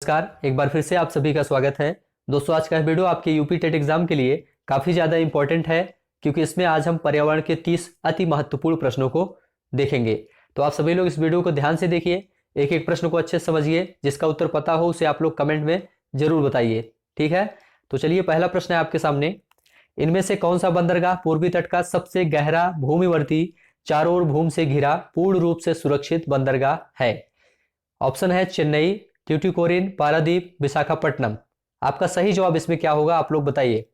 नमस्कार, एक बार फिर से आप सभी का स्वागत है। दोस्तों, आज का वीडियो आपके यूपी टेट एग्जाम के लिए काफ़ी ज़्यादा इंपॉर्टेंट है, क्योंकि इसमें आज हम पर्यावरण के 30 अति महत्वपूर्ण प्रश्नों को देखेंगे। तो आप सभी लोग इस वीडियो को ध्यान से देखिए, एक एक प्रश्न को अच्छे से समझिए। जिसका उत्तर पता हो उसे आप लोग कमेंट में जरूर बताइए, ठीक है। तो चलिए, पहला प्रश्न है आपके सामने। इनमें से कौन सा बंदरगाह पूर्वी तट का सबसे गहरा भूमिवर्ती, चारों ओर भूमि से घिरा, पूर्ण रूप से सुरक्षित बंदरगाह है? ऑप्शन है चेन्नई, ट्यूटिकोरिन, पारादीप, विशाखापट्टनम। आपका सही जवाब इसमें क्या होगा, आप लोग बताइए।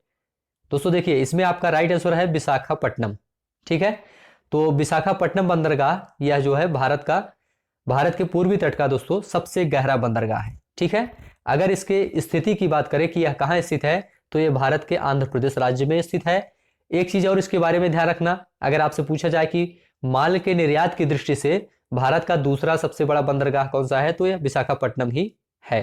दोस्तों देखिए, इसमें आपका राइट आंसर है विशाखापट्टनम, ठीक है। तो विशाखापट्टनम बंदरगाह यह जो है भारत के पूर्वी तट का दोस्तों सबसे गहरा बंदरगाह है, ठीक है। अगर इसके स्थिति की बात करें कि यह कहाँ स्थित है, तो यह भारत के आंध्र प्रदेश राज्य में स्थित है। एक चीज और इसके बारे में ध्यान रखना, अगर आपसे पूछा जाए कि माल के निर्यात की दृष्टि से भारत का दूसरा सबसे बड़ा बंदरगाह कौन सा है, तो यह विशाखापट्टनम ही है।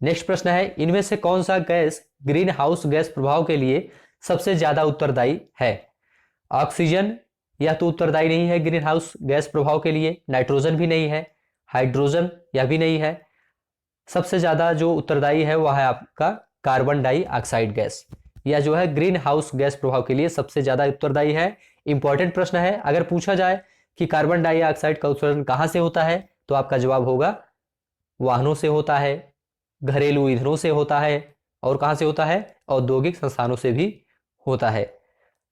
नेक्स्ट प्रश्न है, इनमें से कौन सा गैस ग्रीन हाउस गैस प्रभाव के लिए सबसे ज्यादा उत्तरदायी है? ऑक्सीजन, यह तो उत्तरदायी नहीं है ग्रीन हाउस गैस प्रभाव के लिए। नाइट्रोजन भी नहीं है, हाइड्रोजन यह भी नहीं है। सबसे ज्यादा जो उत्तरदायी है वह है आपका कार्बन डाइऑक्साइड गैस, यह जो है ग्रीन हाउस गैस प्रभाव के लिए सबसे ज्यादा उत्तरदायी है। इंपॉर्टेंट प्रश्न है। अगर पूछा जाए कि कार्बन डाइऑक्साइड का उत्सर्जन कहां से होता है, तो आपका जवाब होगा वाहनों से होता है, घरेलू ईंधनों से होता है, और कहां से होता है, औद्योगिक संस्थानों से भी होता है।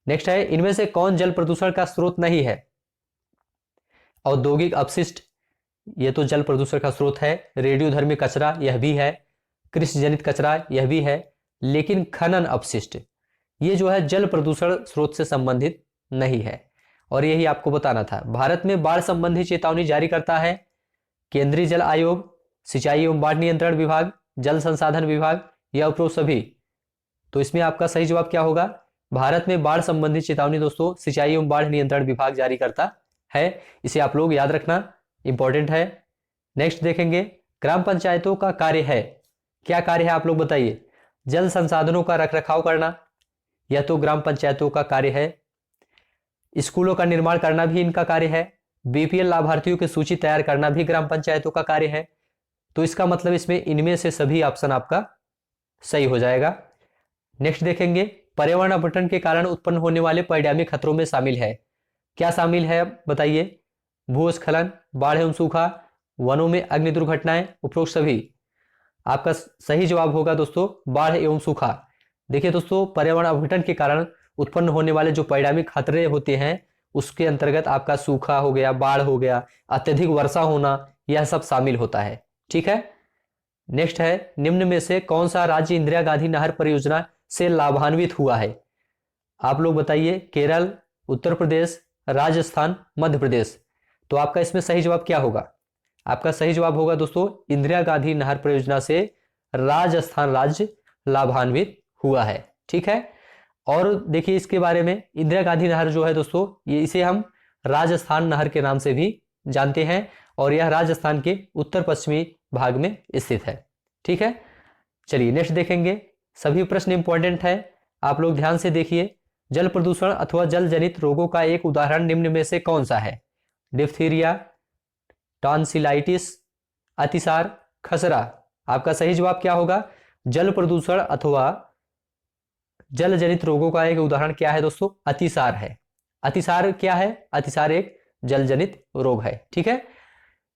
नेक्स्ट है, इनमें से कौन जल प्रदूषण का स्रोत नहीं है? औद्योगिक अपशिष्ट, यह तो जल प्रदूषण का स्रोत है। रेडियोधर्मी कचरा, यह भी है। कृषि जनित कचरा, यह भी है। लेकिन खनन अपशिष्ट, ये जो है जल प्रदूषण स्रोत से संबंधित नहीं है, और यही आपको बताना था। भारत में बाढ़ संबंधी चेतावनी जारी करता है केंद्रीय जल आयोग, सिंचाई एवं बाढ़ नियंत्रण विभाग, जल संसाधन विभाग, या उपरोक्त सभी? तो इसमें आपका सही जवाब क्या होगा? भारत में बाढ़ संबंधी चेतावनी दोस्तों सिंचाई एवं बाढ़ नियंत्रण विभाग जारी करता है। इसे आप लोग याद रखना, इंपॉर्टेंट है। नेक्स्ट देखेंगे, ग्राम पंचायतों का कार्य है, क्या कार्य है आप लोग बताइए? जल संसाधनों का रखरखाव करना, यह तो ग्राम पंचायतों का कार्य है। स्कूलों का निर्माण करना भी इनका कार्य है। बीपीएल लाभार्थियों की सूची तैयार करना भी ग्राम पंचायतों का कार्य है। तो इसका मतलब इसमें इनमें से सभी ऑप्शन आपका सही हो जाएगा। नेक्स्ट देखेंगे, पर्यावरण अपघटन के कारण उत्पन्न होने वाले परिणामी खतरों में शामिल है, क्या शामिल है बताइए? भूस्खलन, बाढ़ एवं सूखा, वनों में अग्नि दुर्घटनाएं, उपरोक्त सभी? आपका सही जवाब होगा दोस्तों बाढ़ एवं सूखा। देखिए दोस्तों, पर्यावरण अपघटन के कारण उत्पन्न होने वाले जो परिणामी खतरे होते हैं, उसके अंतर्गत आपका सूखा हो गया, बाढ़ हो गया, अत्यधिक वर्षा होना, यह सब शामिल होता है, ठीक है। नेक्स्ट है, निम्न में से कौन सा राज्य इंदिरा गांधी नहर परियोजना से लाभान्वित हुआ है? आप लोग बताइए। केरल, उत्तर प्रदेश, राजस्थान, मध्य प्रदेश। तो आपका इसमें सही जवाब क्या होगा? आपका सही जवाब होगा दोस्तों इंदिरा गांधी नहर परियोजना से राजस्थान राज्य लाभान्वित हुआ है, ठीक है। और देखिए, इसके बारे में इंदिरा गांधी नहर जो है दोस्तों, ये इसे हम राजस्थान नहर के नाम से भी जानते हैं, और यह राजस्थान के उत्तर पश्चिमी भाग में स्थित है, ठीक है। चलिए नेक्स्ट देखेंगे। सभी प्रश्न इंपॉर्टेंट है, आप लोग ध्यान से देखिए। जल प्रदूषण अथवा जल जनित रोगों का एक उदाहरण निम्न में से कौन सा है? डिप्थीरिया, टॉन्सिलाइटिस, अतिसार, खसरा। आपका सही जवाब क्या होगा? जल प्रदूषण अथवा जल जनित रोगों का एक उदाहरण क्या है दोस्तों? अतिसार है। अतिसार क्या है? अतिसार एक जल जनित रोग है, ठीक है।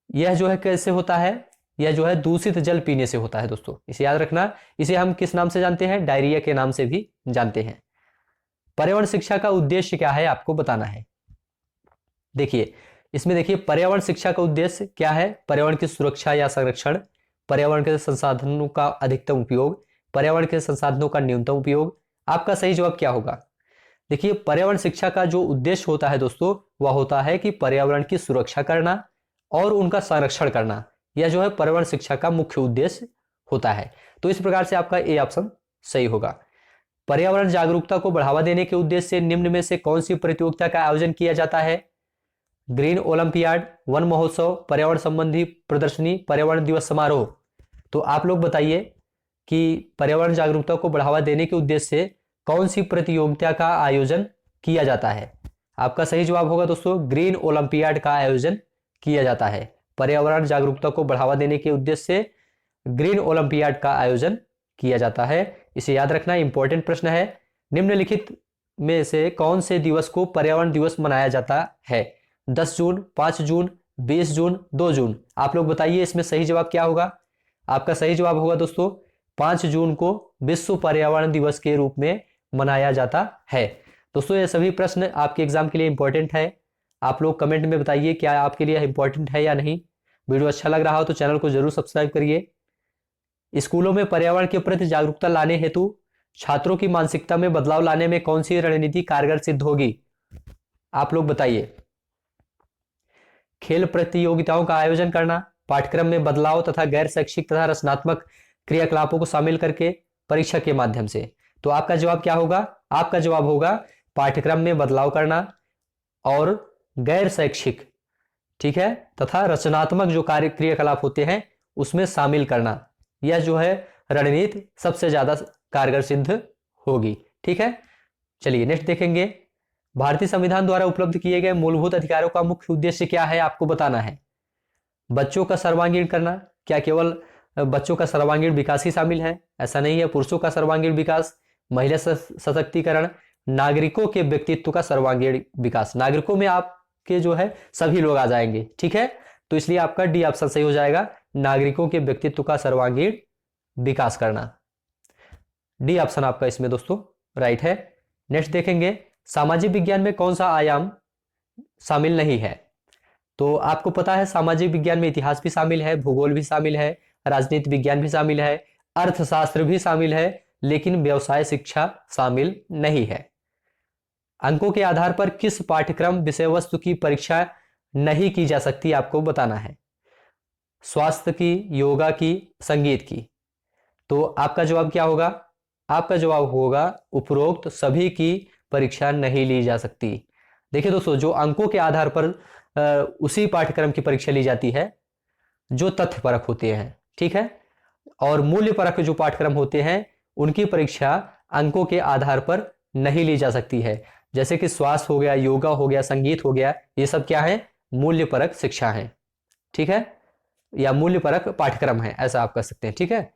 यह जो है कैसे होता है? यह जो है दूषित जल पीने से होता है दोस्तों, इसे याद रखना। इसे हम किस नाम से जानते हैं? डायरिया के नाम से भी जानते हैं। पर्यावरण शिक्षा का उद्देश्य क्या है, आपको बताना है। देखिए, इसमें देखिए, पर्यावरण शिक्षा का उद्देश्य क्या है? पर्यावरण की सुरक्षा या संरक्षण, पर्यावरण के संसाधनों का अधिकतम उपयोग, पर्यावरण के संसाधनों का न्यूनतम उपयोग। आपका सही जवाब क्या होगा? देखिए, पर्यावरण शिक्षा का जो उद्देश्य होता है दोस्तों, वह होता है कि पर्यावरण की सुरक्षा करना और उनका संरक्षण करना। यह जो है पर्यावरण शिक्षा का मुख्य उद्देश्य होता है। तो इस प्रकार से आपका ए ऑप्शन सही होगा। पर्यावरण जागरूकता को बढ़ावा देने के उद्देश्य से निम्न में से कौन सी प्रतियोगिता का आयोजन किया जाता है? ग्रीन ओलंपियाड, वन महोत्सव, पर्यावरण संबंधी प्रदर्शनी, पर्यावरण दिवस समारोह। तो आप लोग बताइए कि पर्यावरण जागरूकता को बढ़ावा देने के उद्देश्य से कौन सी प्रतियोगिता का आयोजन किया जाता है? आपका सही जवाब होगा दोस्तों ग्रीन ओलंपियाड का आयोजन किया जाता है। पर्यावरण जागरूकता को बढ़ावा देने के उद्देश्य से ग्रीन ओलंपियाड का आयोजन किया जाता है? इसे याद रखना, इंपॉर्टेंट प्रश्न है। निम्नलिखित में से कौन से दिवस को पर्यावरण दिवस मनाया जाता है? 10 जून, 5 जून, 20 जून, 2 जून। आप लोग बताइए इसमें सही जवाब क्या होगा? आपका सही जवाब होगा दोस्तों 5 जून को विश्व पर्यावरण दिवस के रूप में मनाया जाता है। दोस्तों ये सभी प्रश्न आपके एग्जाम के लिए इंपॉर्टेंट है। आप लोग कमेंट में बताइए क्या आपके लिए इंपॉर्टेंट है या नहीं। वीडियो अच्छा लग रहा हो तो चैनल को जरूर सब्सक्राइब करिए। स्कूलों में पर्यावरण के प्रति जागरूकता लाने हेतु छात्रों की मानसिकता में बदलाव लाने में कौन सी रणनीति कारगर सिद्ध होगी? आप लोग बताइए। खेल प्रतियोगिताओं का आयोजन करना, पाठ्यक्रम में बदलाव तथा गैर शैक्षिक तथा रचनात्मक क्रियाकलापों को शामिल करके, परीक्षा के माध्यम से। तो आपका जवाब क्या होगा? आपका जवाब होगा पाठ्यक्रम में बदलाव करना और गैर शैक्षिक, ठीक है, तथा रचनात्मक जो कार्य क्रियाकलाप होते हैं उसमें शामिल करना। यह जो है रणनीति सबसे ज्यादा कारगर सिद्ध होगी। ठीक है, चलिए नेक्स्ट देखेंगे। भारतीय संविधान द्वारा उपलब्ध किए गए मूलभूत अधिकारों का मुख्य उद्देश्य क्या है? आपको बताना है। बच्चों का सर्वांगीण करना। क्या केवल बच्चों का सर्वांगीण विकास ही शामिल है? ऐसा नहीं है। पुरुषों का सर्वांगीण विकास, महिला सशक्तिकरण, नागरिकों के व्यक्तित्व का सर्वांगीण विकास। नागरिकों में आपके जो है सभी लोग आ जाएंगे। ठीक है, तो इसलिए आपका डी ऑप्शन सही हो जाएगा, नागरिकों के व्यक्तित्व का सर्वांगीण विकास करना। डी ऑप्शन आपका इसमें दोस्तों राइट है। नेक्स्ट देखेंगे, सामाजिक विज्ञान में कौन सा आयाम शामिल नहीं है? तो आपको पता है सामाजिक विज्ञान में इतिहास भी शामिल है, भूगोल भी शामिल है, राजनीति विज्ञान भी शामिल है, अर्थशास्त्र भी शामिल है, लेकिन व्यवसाय शिक्षा शामिल नहीं है। अंकों के आधार पर किस पाठ्यक्रम विषय वस्तु की परीक्षा नहीं की जा सकती? आपको बताना है। स्वास्थ्य की, योगा की, संगीत की। तो आपका जवाब क्या होगा? आपका जवाब होगा उपरोक्त सभी की परीक्षा नहीं ली जा सकती। देखिए दोस्तों, जो अंकों के आधार पर उसी पाठ्यक्रम की परीक्षा ली जाती है जो तथ्य परक होते हैं। ठीक है, और मूल्य परक जो पाठ्यक्रम होते हैं उनकी परीक्षा अंकों के आधार पर नहीं ली जा सकती है। जैसे कि स्वास्थ्य हो गया, योगा हो गया, संगीत हो गया, ये सब क्या है? मूल्य परक शिक्षा है। ठीक है, या मूल्य परक पाठ्यक्रम है, ऐसा आप कह सकते हैं। ठीक है,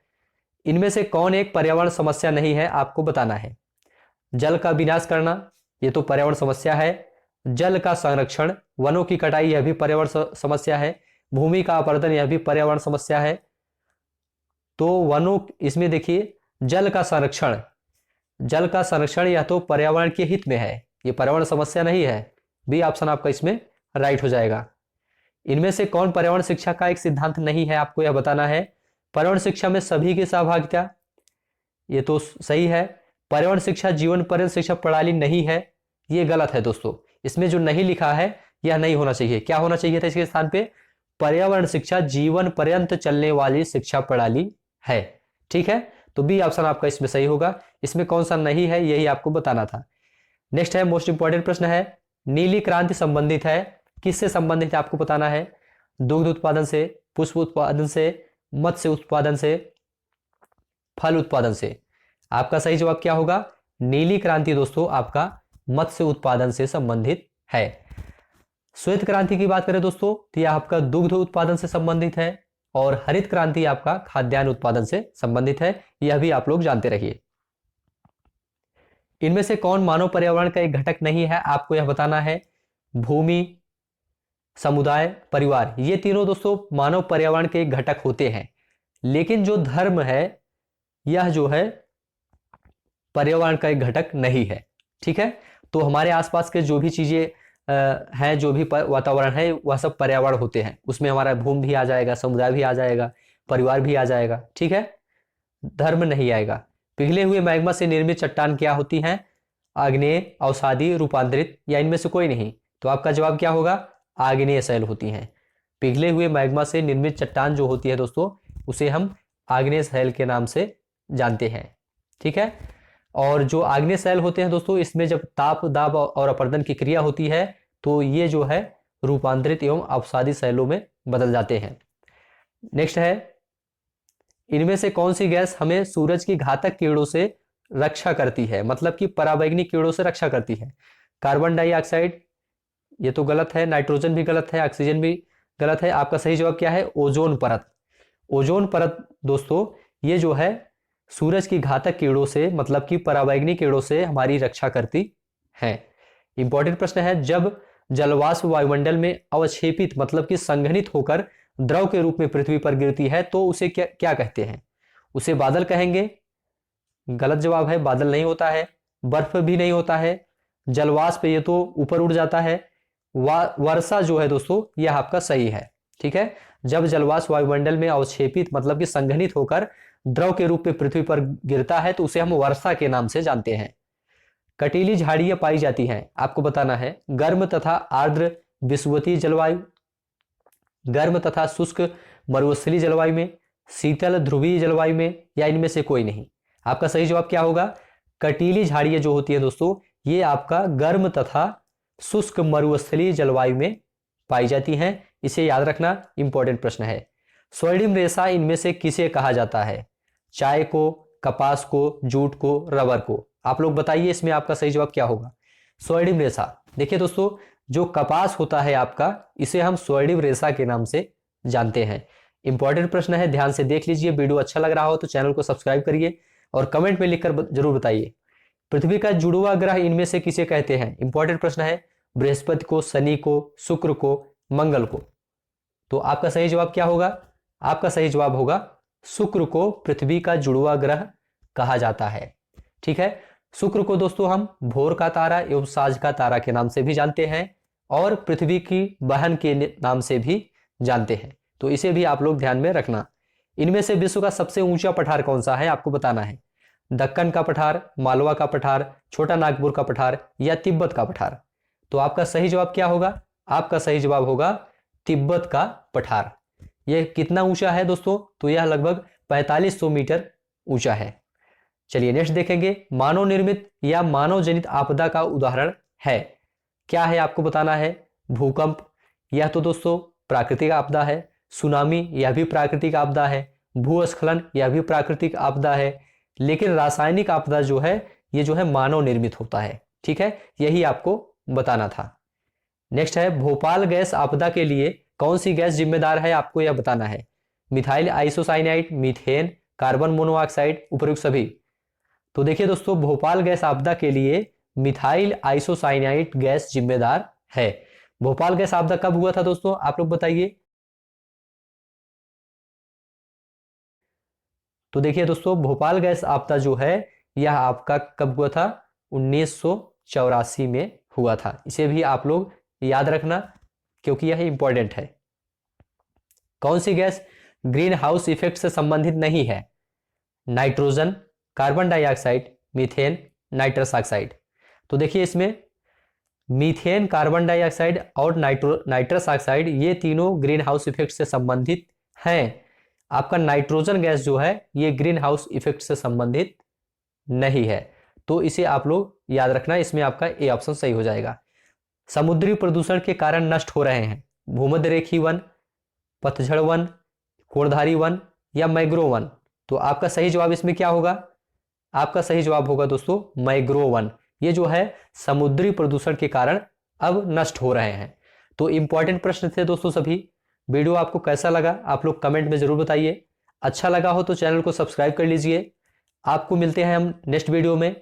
इनमें से कौन एक पर्यावरण समस्या नहीं है? आपको बताना है। जल का विनाश करना, ये तो पर्यावरण समस्या है। जल का संरक्षण, वनों की कटाई, यह भी पर्यावरण समस्या है। भूमि का अपरदन, यह भी पर्यावरण समस्या है। तो वनों, इसमें देखिए जल का संरक्षण, जल का संरक्षण यह तो पर्यावरण के हित में है, ये पर्यावरण समस्या नहीं है। बी ऑप्शन आपका इसमें राइट हो जाएगा। इनमें से कौन पर्यावरण शिक्षा का एक सिद्धांत नहीं है? आपको यह बताना है। पर्यावरण शिक्षा में सभी की सहभागिता, ये तो सही है। पर्यावरण शिक्षा जीवन पर्यंत शिक्षा प्रणाली नहीं है, ये गलत है दोस्तों। इसमें जो नहीं लिखा है यह नहीं होना चाहिए। क्या होना चाहिए था इसके स्थान पे? पर्यावरण शिक्षा जीवन पर्यंत चलने वाली शिक्षा प्रणाली है। ठीक है, तो बी ऑप्शन आपका इसमें सही होगा। इसमें कौन सा नहीं है यही आपको बताना था। नेक्स्ट है, मोस्ट इंपॉर्टेंट प्रश्न है, नीली क्रांति संबंधित है, किससे संबंधित है? आपको बताना है। दुग्ध उत्पादन से, पुष्प उत्पादन से, मत्स्य उत्पादन से, फल उत्पादन से। आपका सही जवाब क्या होगा? नीली क्रांति दोस्तों आपका मत्स्य उत्पादन से संबंधित है। श्वेत क्रांति की बात करें दोस्तों तो यह आपका दुग्ध उत्पादन से संबंधित है, और हरित क्रांति आपका खाद्यान्न उत्पादन से संबंधित है, यह भी आप लोग जानते रहिए। इनमें से कौन मानव पर्यावरण का एक घटक नहीं है? आपको यह बताना है। भूमि, समुदाय, परिवार, ये तीनों दोस्तों मानव पर्यावरण के एक घटक होते हैं, लेकिन जो धर्म है यह जो है पर्यावरण का एक घटक नहीं है। ठीक है, तो हमारे आसपास के जो भी चीजें हैं, जो भी वातावरण है, वह सब पर्यावरण होते हैं। उसमें हमारा भूमि भी आ जाएगा, समुदाय भी आ जाएगा, परिवार भी आ जाएगा। ठीक है, धर्म नहीं आएगा। पिघले हुए मैग्मा से निर्मित चट्टान क्या होती हैं? आग्नेय, अवसादी, रूपांतरित, या इनमें से कोई नहीं? तो आपका जवाब क्या होगा? आग्नेय शैल होती हैं। पिघले हुए मैग्मा से निर्मित चट्टान जो होती है दोस्तों, उसे हम आग्नेय शैल के नाम से जानते हैं। ठीक है, और जो आग्नेय शैल होते हैं दोस्तों, इसमें जब ताप, दाब और अपरदन की क्रिया होती है तो ये जो है रूपांतरित एवं अवसादी शैलों में बदल जाते हैं। नेक्स्ट है, इनमें से कौन सी गैस हमें सूरज की घातक किरणों से रक्षा करती है? मतलब कि पराबैंगनी किरणों से रक्षा करती है। कार्बन डाइऑक्साइड, ये तो गलत है। नाइट्रोजन भी गलत है, ऑक्सीजन भी गलत है। आपका सही जवाब क्या है? ओजोन परत। ओजोन परत दोस्तों ये जो है सूरज की घातक किरणों से मतलब कि पराबैंगनी किरणों से हमारी रक्षा करती है। इंपॉर्टेंट प्रश्न है, जब जलवाष्प वायुमंडल में अवक्षेपित मतलब कि संघनित होकर द्रव के रूप में पृथ्वी पर गिरती है तो उसे क्या क्या कहते हैं? उसे बादल कहेंगे। गलत जवाब है, बादल नहीं होता है, बर्फ भी नहीं होता है, जलवाष्प ये तो ऊपर उड़ जाता है, वर्षा जो है दोस्तों यह आपका सही है। ठीक है, जब जलवाष्प वायुमंडल में अवक्षेपित मतलब कि संघनित होकर द्रव के रूप में पृथ्वी पर गिरता है तो उसे हम वर्षा के नाम से जानते हैं। कटीली झाड़ियां पाई जाती हैं, आपको बताना है गर्म तथा आर्द्र विषुवतीय जलवायु, गर्म तथा शुष्क मरुस्थलीय जलवायु में, शीतल ध्रुवीय जलवायु में, या इनमें से कोई नहीं। आपका सही जवाब क्या होगा? कटीली झाड़ियां जो होती है दोस्तों ये आपका गर्म तथा शुष्क मरुस्थलीय जलवायु में पाई जाती हैं। इसे याद रखना, इंपॉर्टेंट प्रश्न है। स्वर्णिम रेशा इनमें से किसे कहा जाता है? चाय को, कपास को, जूट को, रबर को। आप लोग बताइए इसमें आपका सही जवाब क्या होगा? स्वर्णिम रेशा। देखिए दोस्तों जो कपास होता है आपका इसे हम स्वर्णिम रेशा के नाम से जानते हैं। इंपॉर्टेंट प्रश्न है, ध्यान से देख लीजिए। वीडियो अच्छा लग रहा हो तो चैनल को सब्सक्राइब करिए और कमेंट में लिखकर जरूर बताइए। पृथ्वी का जुड़वा ग्रह इनमें से किसे कहते हैं? इंपॉर्टेंट प्रश्न है। बृहस्पति को, शनि को, शुक्र को, मंगल को। तो आपका सही जवाब क्या होगा? आपका सही जवाब होगा शुक्र को पृथ्वी का जुड़वा ग्रह कहा जाता है। ठीक है, शुक्र को दोस्तों हम भोर का तारा एवं साँझ का तारा के नाम से भी जानते हैं और पृथ्वी की बहन के नाम से भी जानते हैं, तो इसे भी आप लोग ध्यान में रखना। इनमें से विश्व का सबसे ऊंचा पठार कौन सा है आपको बताना है? दक्कन का पठार, मालवा का पठार, छोटा नागपुर का पठार या तिब्बत का पठार। तो आपका सही जवाब क्या होगा? आपका सही जवाब होगा तिब्बत का पठार। यह कितना ऊंचा है दोस्तों? तो यह लगभग 4500 मीटर ऊंचा है। चलिए नेक्स्ट देखेंगे, मानव निर्मित या मानव जनित आपदा का उदाहरण है। क्या है आपको बताना है? भूकंप, यह तो दोस्तों प्राकृतिक आपदा है। सुनामी, यह भी प्राकृतिक आपदा है। भूस्खलन, यह भी प्राकृतिक आपदा है। लेकिन रासायनिक आपदा जो है ये जो है मानव निर्मित होता है। ठीक है, यही आपको बताना था। नेक्स्ट है, भोपाल गैस आपदा के लिए कौन सी गैस जिम्मेदार है आपको यह बताना है? Methyl isocyanide, methane, carbon monoxide, उपयुक्त सभी। तो देखिए दोस्तों भोपाल गैस आपदा के लिए मिथाइल आइसोसाइनाइड गैस जिम्मेदार है। भोपाल गैस आपदा कब हुआ था दोस्तों आप लोग बताइए? तो देखिए दोस्तों भोपाल गैस आपदा जो है यह आपका कब हुआ था? 1984 में हुआ था। इसे भी आप लोग याद रखना क्योंकि यह इंपॉर्टेंट है। कौन सी गैस ग्रीन हाउस इफेक्ट से संबंधित नहीं है? Nitrogen, carbon dioxide, methane, nitrous oxide. तो देखिए इसमें मीथेन, कार्बन डाइऑक्साइड और नाइट्रस ऑक्साइड ये तीनों ग्रीन हाउस इफेक्ट से संबंधित हैं। आपका नाइट्रोजन गैस जो है ये ग्रीन हाउस इफेक्ट से संबंधित नहीं है, तो इसे आप लोग याद रखना। इसमें आपका ए ऑप्शन सही हो जाएगा। समुद्री प्रदूषण के कारण नष्ट हो रहे हैं भूमध्य रेखीय वन, पतझड़ वन, कोणधारी वन या मैंग्रोव वन। तो आपका सही जवाब इसमें क्या होगा? आपका सही जवाब होगा दोस्तों मैंग्रोव वन। ये जो है समुद्री प्रदूषण के कारण अब नष्ट हो रहे हैं। तो इंपॉर्टेंट प्रश्न थे दोस्तों सभी। वीडियो आपको कैसा लगा आप लोग कमेंट में जरूर बताइए। अच्छा लगा हो तो चैनल को सब्सक्राइब कर लीजिए। आपको मिलते हैं हम नेक्स्ट वीडियो में।